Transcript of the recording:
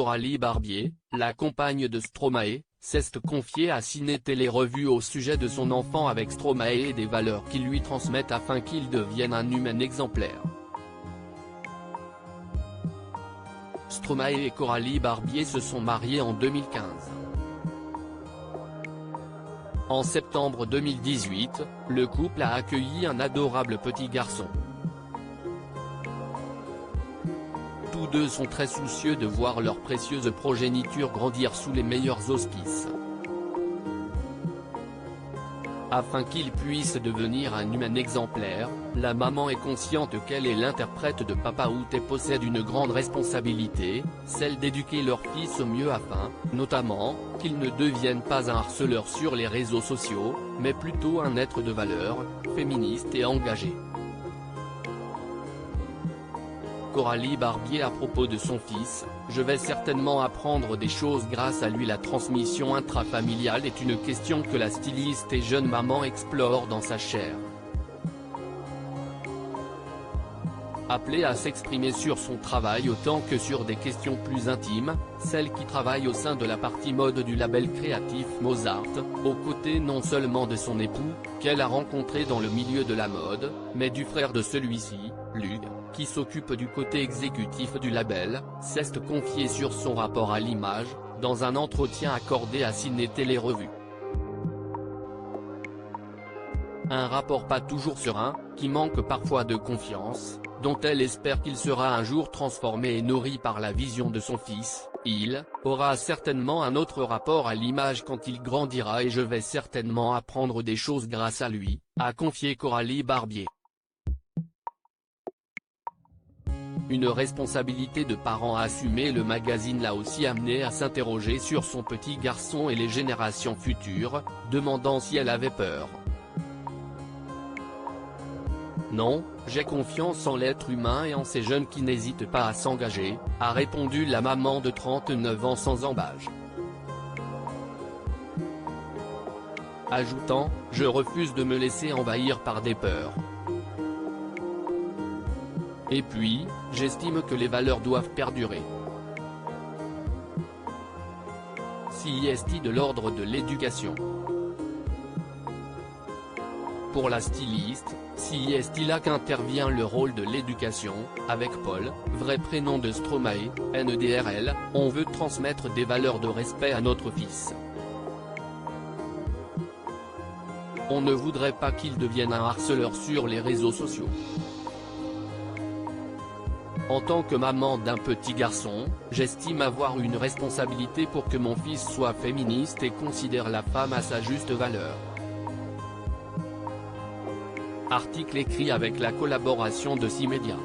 Coralie Barbier, la compagne de Stromae, s'est confiée à Ciné Télé Revue au sujet de son enfant avec Stromae et des valeurs qu'il lui transmettent afin qu'il devienne un humain exemplaire. Stromae et Coralie Barbier se sont mariés en 2015. En septembre 2018, le couple a accueilli un adorable petit garçon. Tous deux sont très soucieux de voir leur précieuse progéniture grandir sous les meilleurs auspices. Afin qu'il puisse devenir un humain exemplaire, la maman est consciente qu'elle est l'interprète de Papa Outé possède une grande responsabilité, celle d'éduquer leur fils au mieux afin, notamment, qu'il ne devienne pas un harceleur sur les réseaux sociaux, mais plutôt un être de valeur, féministe et engagé. Coralie Barbier à propos de son fils, « Je vais certainement apprendre des choses grâce à lui. La transmission intrafamiliale est une question que la styliste et jeune maman explore dans sa chair. Appelée à s'exprimer sur son travail autant que sur des questions plus intimes, celle qui travaille au sein de la partie mode du label créatif Mozart, aux côtés non seulement de son époux, qu'elle a rencontré dans le milieu de la mode, mais du frère de celui-ci, Luc, qui s'occupe du côté exécutif du label, s'est confiée sur son rapport à l'image, dans un entretien accordé à Ciné Télé Revue. Un rapport pas toujours serein, qui manque parfois de confiance, dont elle espère qu'il sera un jour transformé et nourri par la vision de son fils. Il aura certainement un autre rapport à l'image quand il grandira et je vais certainement apprendre des choses grâce à lui, a confié Coralie Barbier. Une responsabilité de parent assumée. Le magazine l'a aussi amené à s'interroger sur son petit garçon et les générations futures, demandant si elle avait peur. Non, j'ai confiance en l'être humain et en ces jeunes qui n'hésitent pas à s'engager, a répondu la maman de 39 ans sans embâche. Ajoutant, je refuse de me laisser envahir par des peurs. Et puis, j'estime que les valeurs doivent perdurer. CIST de l'ordre de l'éducation. Pour la styliste, CIST là qu'intervient le rôle de l'éducation, avec Paul, vrai prénom de Stromae, NEDRL, on veut transmettre des valeurs de respect à notre fils. On ne voudrait pas qu'il devienne un harceleur sur les réseaux sociaux. En tant que maman d'un petit garçon, j'estime avoir une responsabilité pour que mon fils soit féministe et considère la femme à sa juste valeur. Article écrit avec la collaboration de 6 médias.